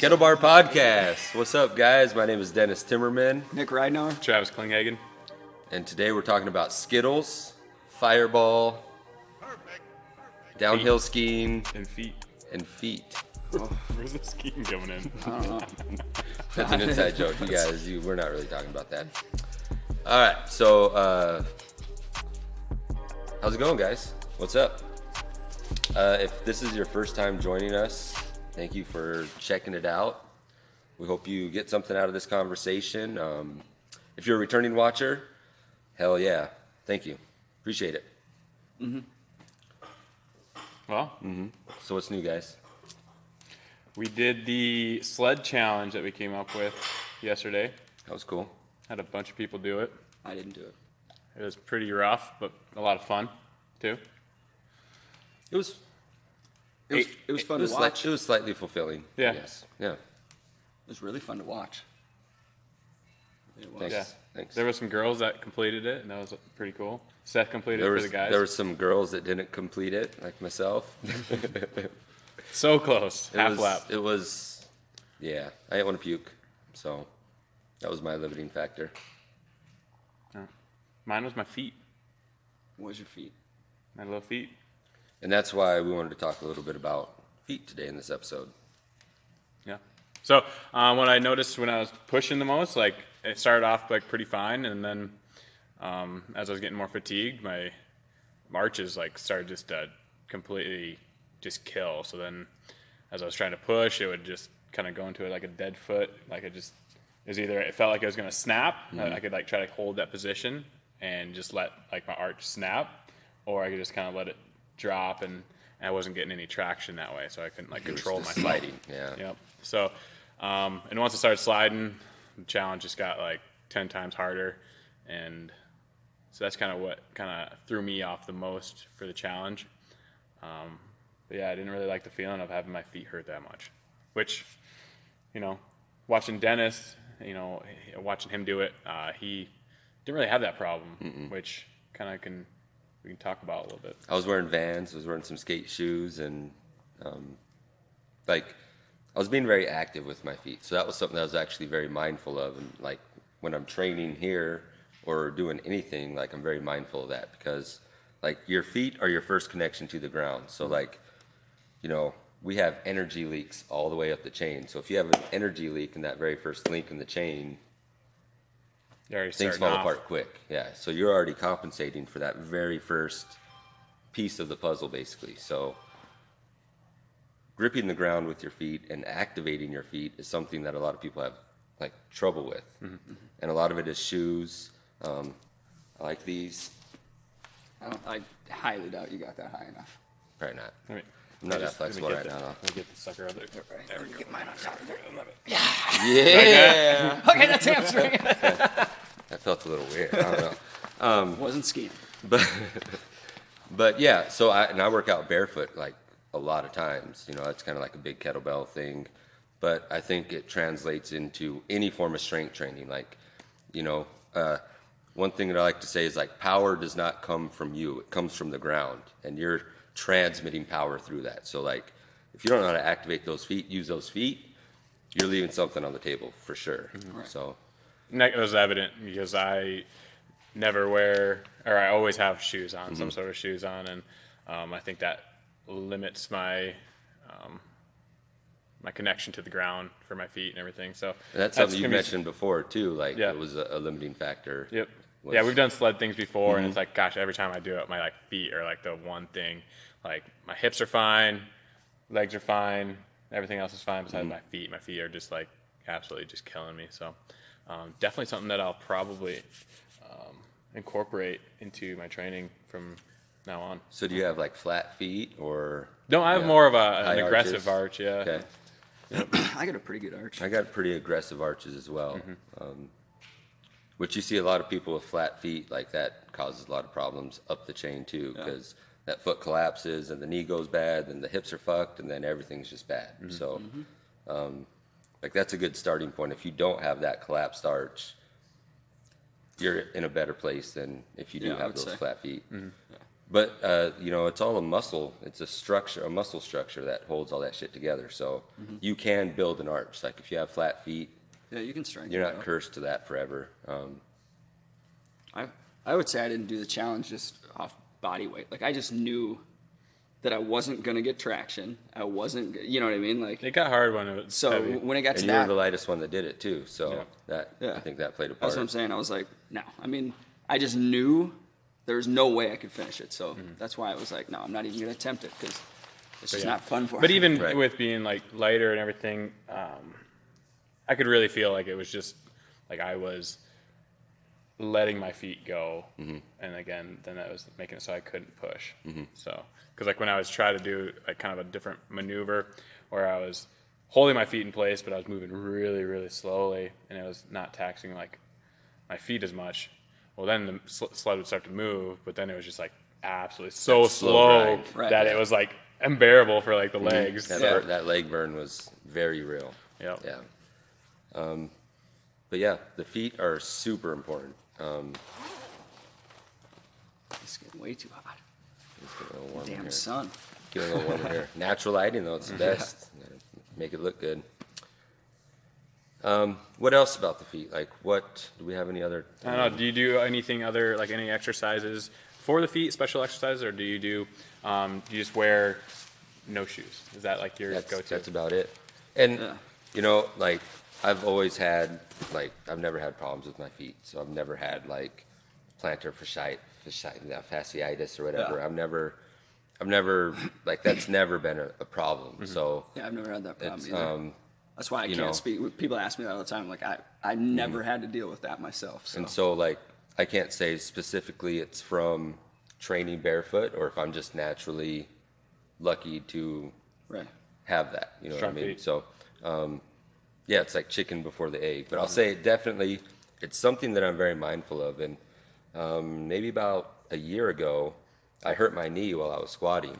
KettleBar Podcast. What's up, guys? My name is Dennis Timmerman. Nick Ridenauer. Travis Klinghagen. And today we're talking about Skittles, Fireball, downhill skiing, And feet. and feet. Oh, where's the skiing coming in? I don't know. That's an inside joke. You guys, we're not really talking about that. All right, so how's it going, guys? What's up? If this is your first time joining us, thank you for checking it out. We hope you get something out of this conversation. If you're a returning watcher, hell yeah. Thank you. Appreciate it. Well, So what's new, guys? we did the sled challenge that we came up with yesterday. That was cool. Had a bunch of people do it. I didn't do it. It was pretty rough, but a lot of fun, too. It was It was fun to watch. It was slightly fulfilling. Yeah. Yes. Yeah. It was really fun to watch. It was. Thanks. Yeah. Thanks. There were some girls that completed it, and that was pretty cool. Seth completed it for the guys. There were some girls that didn't complete it, like myself. So close. Half lap. It was, yeah. I didn't want to puke, so that was my limiting factor. Mine was my feet. What was your feet? My little feet. And that's why we wanted to talk a little bit about feet today in this episode. Yeah. So what I noticed when I was pushing the most, like it started off like pretty fine, and then as I was getting more fatigued, my marches like started just to completely just kill. So then, as I was trying to push, it would just kind of go into like a dead foot. Like it was either it felt like it was gonna snap. I could like try to hold that position and just let like my arch snap, or I could just kind of let it drop, and I wasn't getting any traction that way, so I couldn't like control my sliding. Yeah. Yep. So, and once I started sliding, the challenge just got like 10 times harder, and so that's kind of what kind of threw me off the most for the challenge. But yeah, I didn't really like the feeling of having my feet hurt that much, which, watching Dennis, watching him do it, he didn't really have that problem, which kind of we can talk about a little bit. I was wearing Vans. I was wearing some skate shoes, and I was being very active with my feet. So that was something that I was actually very mindful of. And like when I'm training here or doing anything, like I'm very mindful of that, because like your feet are your first connection to the ground. So like, we have energy leaks all the way up the chain. So if you have an energy leak in that very first link in the chain, things fall apart quick. Yeah. So you're already compensating for that very first piece of the puzzle, basically. So gripping the ground with your feet and activating your feet is something that a lot of people have like trouble with. And a lot of it is shoes. I like these. I highly doubt you got that high enough. Probably not. Let me, I'm not that flexible right now. Let me get the sucker out there. There we go. Get mine on top of there. Yeah. Okay, that's hamstring. That felt a little weird. I don't know. Wasn't skiing. But yeah, so I work out barefoot like a lot of times. It's kind of like a big kettlebell thing. But I think it translates into any form of strength training. Like, one thing that I like to say is like power does not come from you. It comes from the ground, and you're transmitting power through that. So like, if you don't know how to activate those feet, use those feet, you're leaving something on the table for sure. Right. So That was evident because I never wear, or I always have shoes on, some sort of shoes on, and I think that limits my my connection to the ground for my feet and everything. So that's something you mentioned before too. Like Yeah. it was a limiting factor. Yep. Yeah, we've done sled things before, and it's like, gosh, every time I do it, my like feet are like the one thing. Like my hips are fine, legs are fine, everything else is fine besides my feet. My feet are just like absolutely just killing me. So definitely something that I'll probably incorporate into my training from now on. So do you have like flat feet or? No, I have more of an high aggressive arches? arch. Yeah. Okay. I got a pretty good arch. I got pretty aggressive arches as well. Which you see a lot of people with flat feet, like that causes a lot of problems up the chain too, because that foot collapses and the knee goes bad, and the hips are fucked, and then everything's just bad. So, like that's a good starting point. If you don't have that collapsed arch, you're in a better place than if you do have those flat feet. But it's all a muscle. It's a muscle structure that holds all that shit together. So you can build an arch. Like if you have flat feet, Yeah, you can strengthen you're it not up. cursed to that forever. I would say I didn't do the challenge just off body weight. Like I just knew that I wasn't gonna get traction. I wasn't, you know what I mean? Like It got hard when it was so heavy. when it got to And you were that, the lightest one that did it too. So Yeah. I think that played a part. that's what I'm saying. I was like, no. I mean, I just knew there was no way I could finish it. So that's why I was like, no, I'm not even gonna attempt it because it's just not fun for me. But even Right. with being like lighter and everything, I could really feel like it was just like I was letting my feet go, and again, then that was making it so I couldn't push. So, because like when I was trying to do like kind of a different maneuver, where I was holding my feet in place, but I was moving really, really slowly, and it was not taxing like my feet as much. Well, then the sled would start to move, but then it was just like absolutely so slow slow grind. Right. that it was like unbearable for like the legs. That leg burn was very real. Yep. Yeah. But yeah, the feet are super important. It's getting way too hot. Let's get a little warmer Damn here. sun. Get a little warmer here. Natural lighting though, it's the best. Make it look good. What else about the feet? Like, what do we have any other? I don't know. Do you do anything other, like any exercises for the feet, special exercises, or do you do you just wear no shoes? Is that like your go-to? That's about it. And Yeah. like I've always had I've never had problems with my feet, so I've never had like plantar fasciitis or whatever. Yeah. I've never like that's never been a problem. So Yeah, I've never had that problem it's either. That's why I can't speak. People ask me that all the time. Like I never had to deal with that myself. So. and so like I can't say specifically it's from training barefoot or if I'm just naturally lucky to Right. have that. You know Strong what I mean? feet. So yeah, it's like chicken before the egg. But I'll say definitely it's something that I'm very mindful of. And maybe about a year ago, I hurt my knee while I was squatting.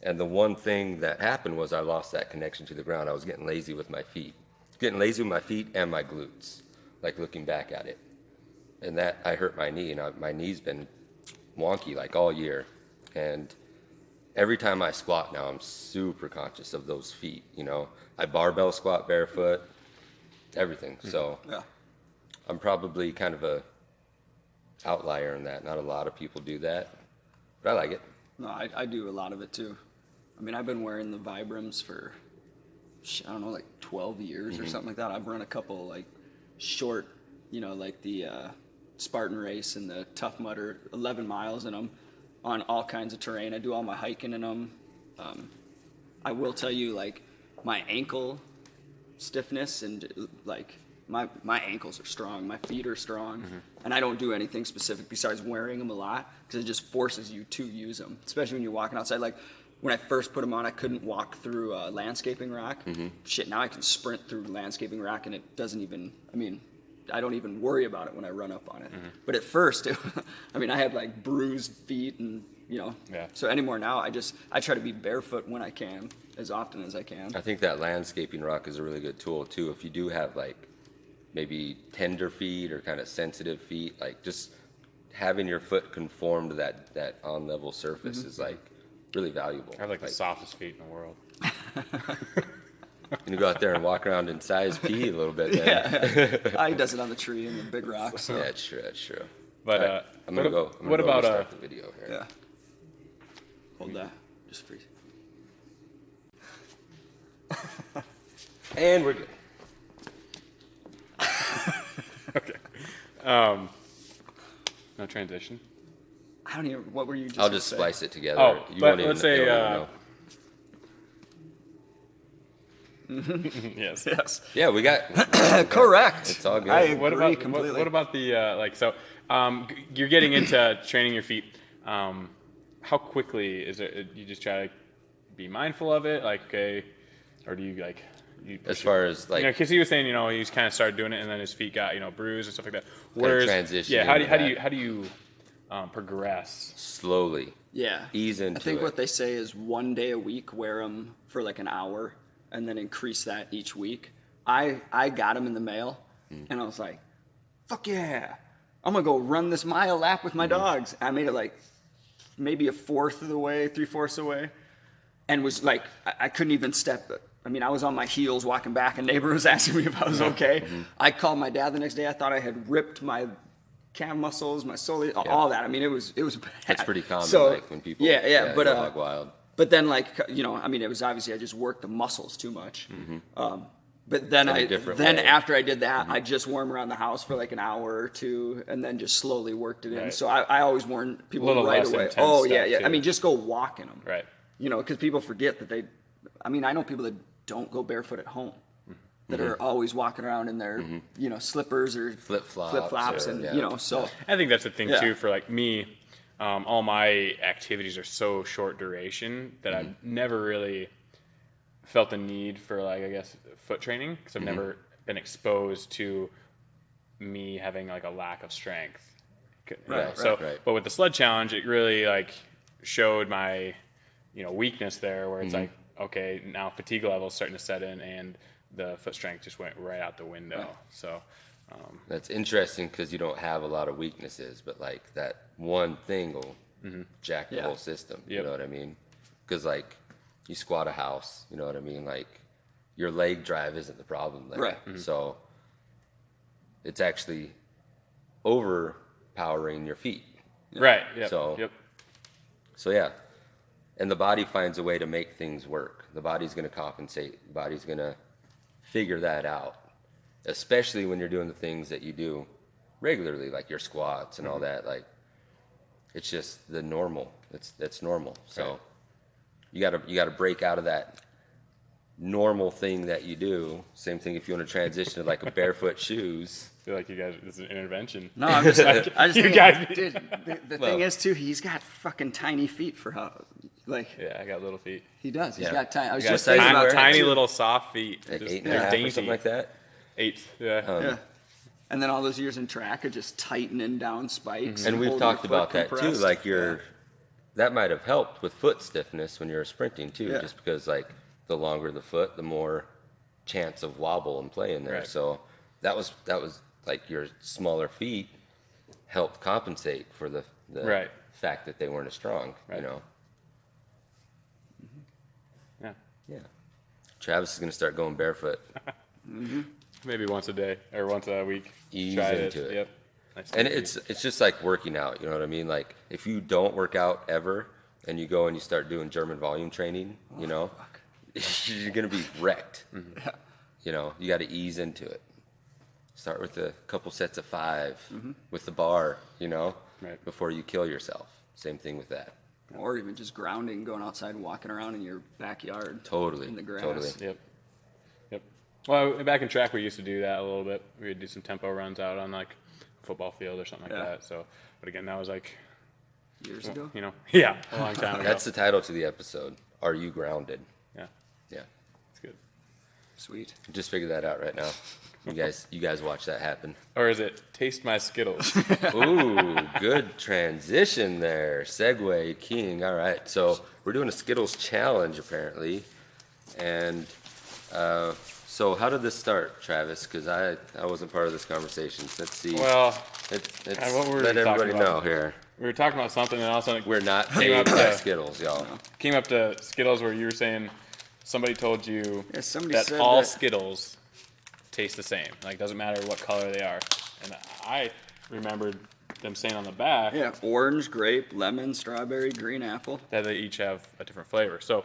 And the one thing that happened was I lost that connection to the ground. I was getting lazy with my feet. Getting lazy with my feet and my glutes, like looking back at it. And that, I hurt my knee. And my knee's been wonky like all year. And every time I squat now, I'm super conscious of those feet, I barbell squat barefoot, everything. So Yeah. I'm probably kind of a outlier in that. Not a lot of people do that, but I like it. No, I do a lot of it too. I mean, I've been wearing the Vibrams for, I don't know, like 12 years or something like that. I've run a couple like short, like the Spartan race and the Tough Mudder, 11 miles in them on all kinds of terrain. I do all my hiking in them. I will tell you, like, my ankle stiffness and like my ankles are strong, my feet are strong, and I don't do anything specific besides wearing them a lot because it just forces you to use them, especially when you're walking outside. Like when I first put them on, I couldn't walk through landscaping rock. Shit, now I can sprint through landscaping rock, and it doesn't even. I mean, I don't even worry about it when I run up on it. But at first, I mean, I had like bruised feet and. Yeah. So anymore now, I try to be barefoot when I can, as often as I can. I think that landscaping rock is a really good tool too. If you do have like maybe tender feet or kind of sensitive feet, like just having your foot conform to that on level surface is like really valuable. I have like the softest feet in the world. You go out there and walk around in size P a little bit. Then. Yeah, he does it on the tree and the big rocks. So. Yeah, it's true. That's true. But All right, I'm gonna go. What about start the video here? Yeah. Hold that. Just freeze. And we're good. Okay. No transition. I don't even. What were you just? I'll gonna just say? splice it together. Oh, You but won't even- let's say, you won't even know. Yes. Yes. Yeah, we got. Correct. It's all good. I agree What about completely. what about the like? So you're getting into training your feet. How quickly is it? You just try to be mindful of it, like okay, or do you like? You As far as like because he was saying, he just kind of started doing it, and then his feet got bruised and stuff like that. Whereas, transition yeah, into how do you progress? slowly Yeah. ease into I think it. what they say is 1 day a week, wear them for like an hour, and then increase that each week. I got them in the mail, and I was like, fuck yeah, I'm gonna go run this mile lap with my dogs. I made it like maybe a fourth of the way, 3/4 away, and was like, I couldn't even step. I mean, I was on my heels walking back, and neighbor was asking me if I was okay. I called my dad the next day. I thought I had ripped my calf muscles, my soleus, all that. I mean, it was bad. That's pretty common, So, like when people but go hog wild. But then, like, you know, I mean, it was obviously I just worked the muscles too much. But then In a different way. after I did that, I just warmed around the house for like an hour or two, and then just slowly worked it in. Right. So I always warn people Little right less away. intense Oh stuff, yeah. too. I mean, just go walk in them. Right. You know, because people forget that they. I mean, I know people that don't go barefoot at home, that are always walking around in their you know slippers or Flip-flops and or- you know so. I think that's the thing Yeah. too for like me. All my activities are so short duration that I've never really felt the need for like I guess foot training because I've never been exposed to me having like a lack of strength. You know, Right, so, right. but with the sled challenge, it really like showed my weakness there, where it's like okay, now fatigue level's starting to set in, and the foot strength just went right out the window. Right. So. That's interesting because you don't have a lot of weaknesses, but like that one thing will jack the Yeah. whole system. You Yep. know what I mean? Because like you squat a house, you know what I mean? Like your leg drive isn't the problem there. Right. So it's actually overpowering your feet. Right. Yep. So- Yep. So yeah, and the body finds a way to make things work. The body's going to compensate. The body's going to figure that out, especially when you're doing the things that you do regularly, like your squats and all that. Like it's just the normal. That's normal. So Right. you gotta break out of that normal thing that you do. Same thing if you want to transition to like a barefoot shoes. I feel like you guys, this is an intervention. No, I'm just like, I just You think, guys- dude, the Well- thing is too, he's got fucking tiny feet for how, like, Yeah, I got little feet. he does. He's Yeah. got tiny. I was I got just thinking size about wear? that, tiny too. little soft feet. Like Just- 8.5 dainty. or something like that. 8. Yeah. Yeah. And then all those years in track of just tightening down spikes. And we've holding talked your foot about that too. compressed. Like that might have helped with foot stiffness when you're sprinting too, Yeah. just because like the longer the foot, the more chance of wobble and play in there. Right. So that was like your smaller feet helped compensate for the Right. fact that they weren't as strong. Right. You know. Yeah. Yeah. Travis is gonna start going barefoot. Maybe once a day or once a week. Ease Try into it. Yep. Nice And and it's just like working out, you know what I mean? Like if you don't work out ever and you go and you start doing German volume training, you know, you're gonna be wrecked. You know, you got to ease into it. Start with a couple sets of 5 with the bar, you know, Right. before you kill yourself. Same thing with that. Or even just grounding, going outside and walking around in your backyard. Totally. In the grass. Totally. Yep. Yep. Well, back in track, we used to do that a little bit. We would do some tempo runs out on like a football field or something like Yeah. that. So, but again, that was like, Years ago. yeah, a long time ago. That's the title to the episode. Are you grounded? Yeah, Yeah. it's good. Sweet. Just figure that out right now. You guys watch that happen. Or is it taste my Skittles? Ooh, good transition there. Segue king. All right. So we're doing a Skittles challenge apparently. And so how did this start, Travis? Because I wasn't part of this conversation. Let's see. Well, Let's what were we let talking everybody know about? here. we were talking about something, and all of a sudden We're not Came paid up by to- Skittles, y'all. came up to Skittles where you were saying somebody told you Yeah, somebody that said all that- Skittles taste the same. Like, doesn't matter what color they are. And I remembered them saying on the back Yeah, orange, grape, lemon, strawberry, green apple. that they each have a different flavor. So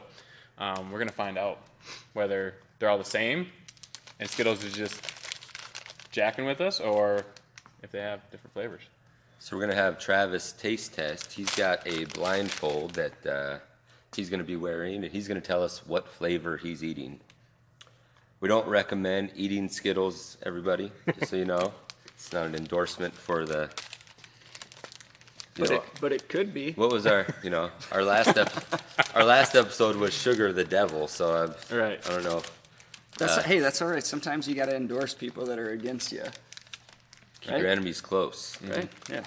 we're gonna find out whether they're all the same and Skittles is just jacking with us, or if they have different flavors. So we're gonna have Travis taste test. He's got a blindfold that he's gonna be wearing, and he's gonna tell us what flavor he's eating. We don't recommend eating Skittles, everybody, just so you know. It's not an endorsement for the. But it could be. What was our last our last episode was Sugar the Devil, so Right. I don't know. Hey, that's all right. Sometimes you got to endorse people that are against you, Keep Right. your enemies close. right? Yeah.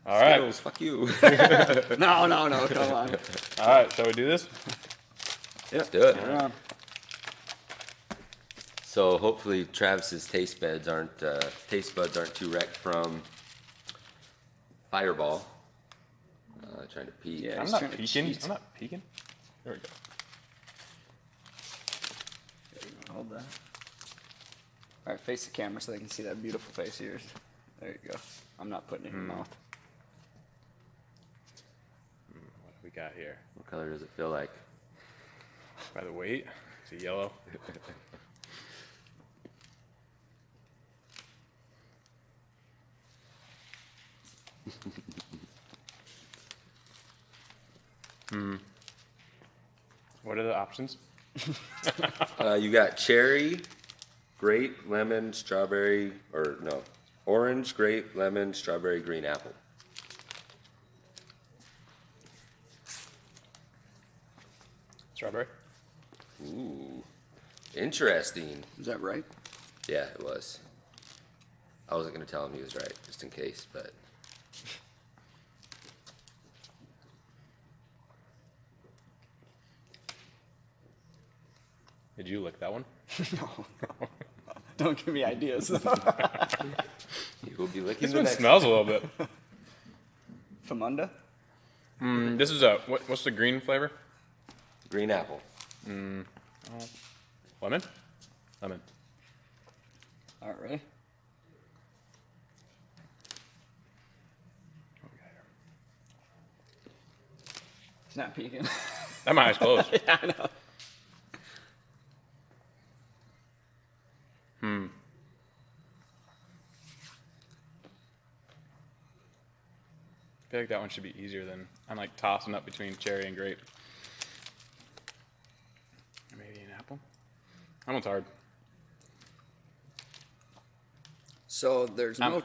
All right. Skittles, fuck you. No, come on. All right. Shall we do this? Yep. Do it. Turn around. So hopefully Travis's taste buds aren't too wrecked from Fireball. not trying to peek. Yeah. I'm He's not trying to peeking. cheat. I'm not peeking. There we go. There you go, hold that. All right, face the camera so they can see that beautiful face of yours. There you go. I'm not putting it in your mouth. What do we got here? What color does it feel like? By the weight, it's a yellow. What are the options? You got cherry, grape, lemon, strawberry, orange, grape, lemon, strawberry, green apple. Strawberry. Ooh, interesting. Is that right? Yeah, it was. I wasn't going to tell him he was right, just in case, but. Did you lick that one? No. Don't give me ideas. You will be licking This the one next smells a little bit. Famunda? This is what's the green flavor? green apple. Lemon? Lemon. All right, ready? What we got here? He's not peeking. That my eyes closed. Yeah, I know. I feel like that one should be easier than I'm like tossing up between cherry and grape. Maybe an apple. That one's hard. So there's no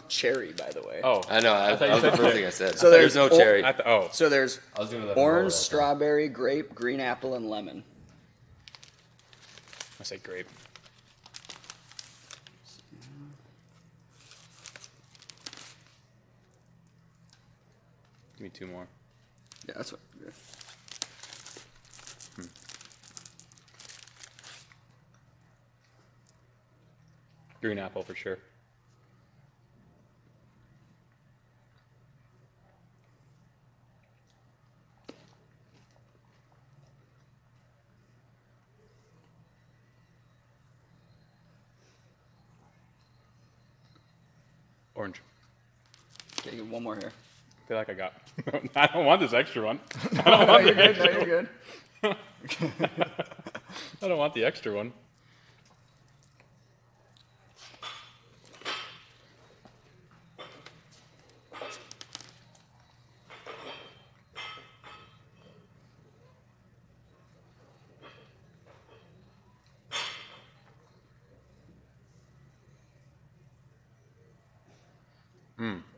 cherry, by the way. Oh, I know, that thought you was the said first thing I said. So There's there's no cherry. So there's I was gonna let him orange, roll that. strawberry, grape, green apple, and lemon. I say grape. Give me two more. Yeah, that's what. Yeah. Green apple for sure. Orange. Okay, get one more here. I feel like I got. I don't want this extra one. No, you're good. No, you're good. I don't want the extra one.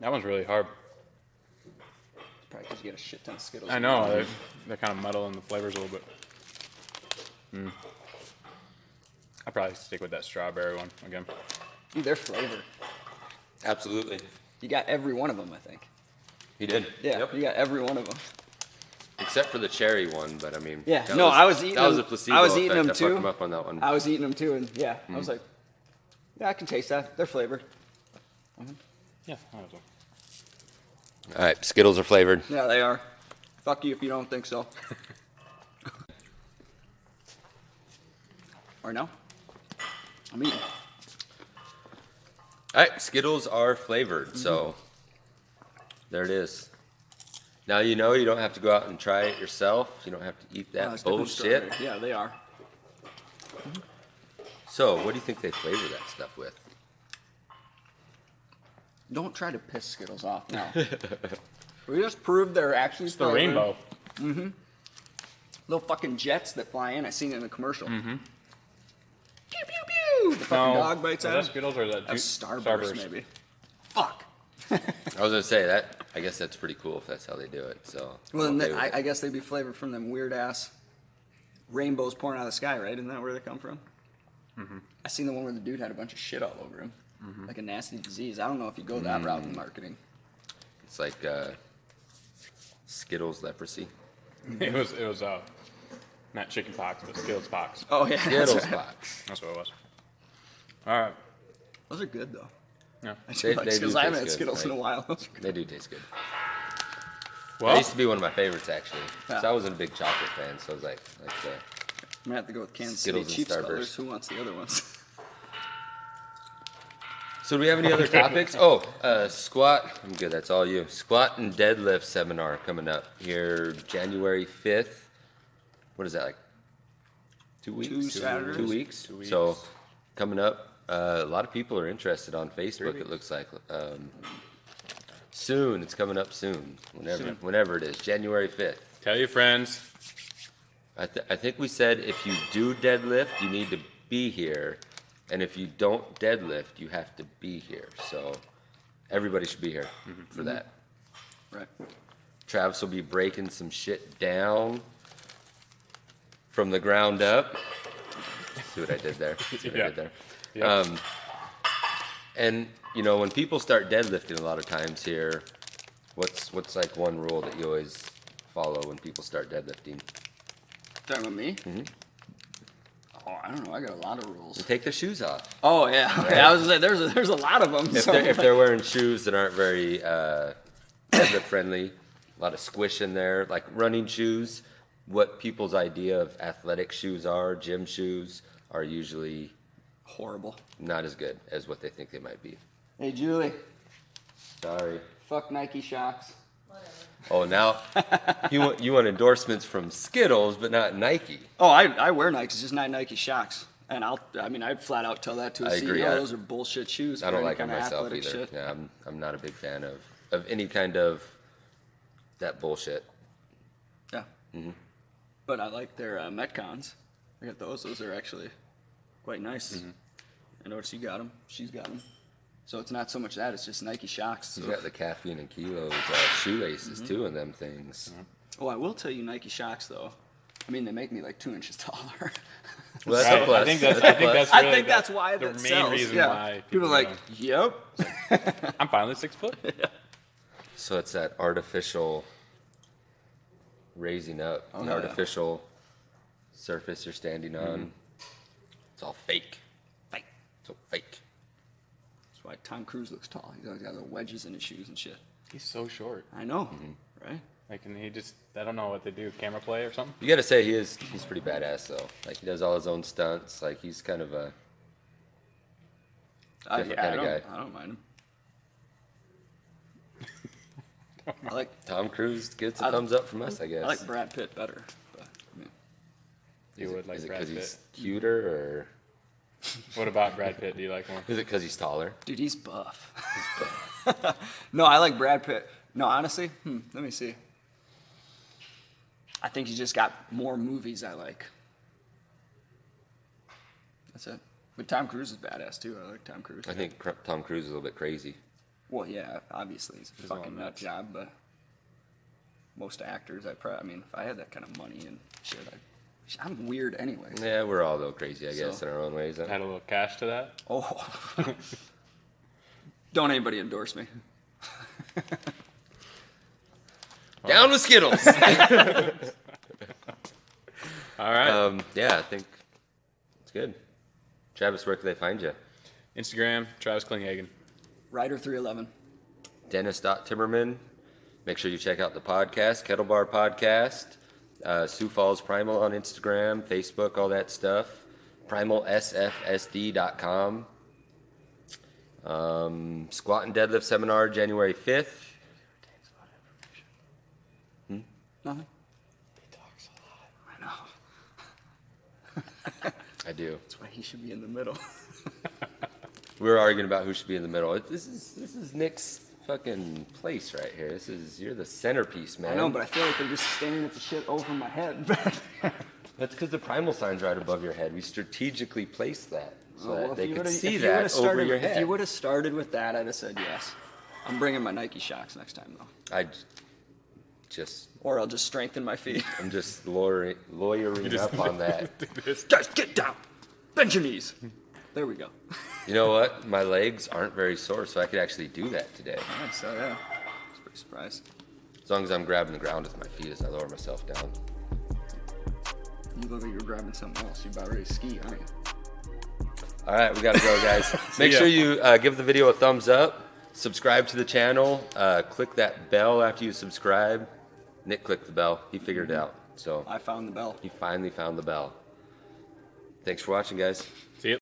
That one's really hard. Probably because you get a shit ton of Skittles. I know, they're kind of muddling the flavors a little bit. I'd probably stick with that strawberry one again. Dude, they're flavored. Absolutely. You got every one of them, I think. He did. Yeah, Yep. you got every one of them. Except for the cherry one, but I mean. Yeah, that no, I was eating That was them- a placebo I was eating effect. them I too. fucked him up on that one. I was eating them too, and yeah, I was like, yeah, I can taste that. They're flavored. Yeah, that was one. All right, Skittles are flavored. Yeah, they are. Fuck you if you don't think so. Or no? I'm eating. All right, Skittles are flavored, so there it is. Now you know you don't have to go out and try it yourself. You don't have to eat Oh, that it's definitely bullshit. strawberry. Yeah, they are. So, what do you think they flavor that stuff with? Don't try to piss Skittles off now. We just proved they're actually It's the rainbow. Little fucking jets that fly in. I seen it in a commercial. Pew pew pew. The fucking No, dog bites is out. that Skittles or is that That's Starburst, maybe. Fuck. I was gonna say that. I guess that's pretty cool if that's how they do it. So. Well, I'm then okay with it. I guess they'd be flavored from them weird ass rainbows pouring out of the sky, right? Isn't that where they come from? I seen the one where the dude had a bunch of shit all over him, like a nasty disease. I don't know if you go that route in marketing. It's like Skittles leprosy. It was not chicken pox, but Skittles pox. Oh yeah, Skittles that's right. box. That's what it was. All right. Those are good though. Yeah. I They- do like they do Skittles. I haven't had taste good, Skittles in a right? while. Those are good. They do taste good. Well, That used to be one of my favorites, actually. Yeah. So I wasn't a big chocolate fan, so I was like the I'm gonna have to go with Kansas Skittles City and Chiefs Starburst. colors. Who wants the other ones? So do we have any other topics? Oh, squat. I'm good. That's all you. Squat and deadlift seminar coming up here January 5th. What is that, like 2 weeks? 2 Saturdays. 2 weeks. 2 weeks. So coming up, a lot of people are interested on Facebook. weeks. It looks like soon. It's coming up soon. Whenever it is, January 5th. tell your friends. I think we said if you do deadlift, you need to be here. And if you don't deadlift, you have to be here. So everybody should be here for that. Right. Travis will be breaking some shit down from the ground up. See what I did there? See what I did there? Yeah. And you know, when people start deadlifting, a lot of times here, what's like one rule that you always follow when people start deadlifting? Talking about me? Oh, I don't know. I got a lot of rules. You take their shoes off. Oh yeah. Okay, I was gonna say there's a lot of them. If they're wearing shoes that aren't very deadlift friendly, a lot of squish in there, like running shoes. What people's idea of athletic shoes are, gym shoes, are usually horrible. not as good as what they think they might be. Hey Julie, Sorry. fuck Nike Shocks. Oh, now you want endorsements from Skittles, but not Nike. Oh, I wear Nikes, just not Nike Shocks. And I'd flat out tell that to a I CEO. agree. Those are bullshit shoes. I for don't any like them kind of myself athletic either. shit. Yeah, I'm not a big fan of any kind of that bullshit. Yeah. But I like their Metcons. I got those. Those are actually quite nice. I noticed you got them. She's got them. So it's not so much that, it's just Nike Shocks. You got the caffeine and kilos shoelaces too in them things. Oh, I will tell you Nike Shocks though. I mean, they make me like 2 inches taller. Well, that's Right. a plus. I think that's I really think that's why the that main sells. reason yeah. why People are like, yep. I'm finally 6 foot. So it's that artificial raising up, the yeah. artificial surface you're standing on. It's all fake. Fake. It's all fake. That's why Tom Cruise looks tall. He's always got the wedges in his shoes and shit. He's so short. I know, right? Like, and he just, I don't know what they do, camera play or something. You got to say he's pretty badass though. Like he does all his own stunts. Like he's kind of a different kind of guy. I don't mind him. I like Tom Cruise gets a thumbs up from us, I guess. I like Brad Pitt better. But, I mean, You would like is it Brad because Pitt. he's cuter, or What about Brad Pitt? Do you like more? is it because he's taller? dude, he's buff. No, I like Brad Pitt. No, honestly, let me see. I think he's just got more movies I like. That's it. But Tom Cruise is badass too. I like Tom Cruise. I think Tom Cruise is a little bit crazy. Well, yeah, obviously he's a He's fucking going nut nuts. job, but most actors, I mean, if I had that kind of money and shit, I'm weird anyway. Yeah, we're all a little crazy, I guess, So- in our own ways. Huh? Add a little cash to that. Oh, don't anybody endorse me. Down with Skittles. All right. Yeah, I think it's good. Travis, where can they find you? Instagram, Travis Klinghagen. Rider 311. Dennis.Timmerman. Make sure you check out the podcast, KettleBar Podcast. Sioux Falls Primal on Instagram, Facebook, all that stuff. PrimalSFSD.com. Squat and deadlift seminar January 5th. Nothing. He talks a lot. I know. I do. That's why he should be in the middle. We were arguing about who should be in the middle. This is Nick's fucking place right here. You're the centerpiece, man. I know, but I feel like they're just staring at the shit over my head. That's because the Primal sign's right above your head. We strategically placed that so Well, that if they you could would've- see if you would've that over started- your head. If you would have started with that, I'd have said yes. I'm bringing my Nike Shocks next time, though. Or I'll just strengthen my feet. I'm just lawyering up on that. Guys, get down. Bend your knees. There we go. You know what? My legs aren't very sore, so I could actually do that today. Nice, so yeah. I was pretty surprised. As long as I'm grabbing the ground with my feet as I lower myself down. You look like you're grabbing something else. You're about ready to ski, aren't you? All right, we got to go, guys. Make ya. sure you give the video a thumbs up, subscribe to the channel, click that bell after you subscribe. Nick clicked the bell. He figured it out. So I found the bell. he finally found the bell. Thanks for watching, guys. See you.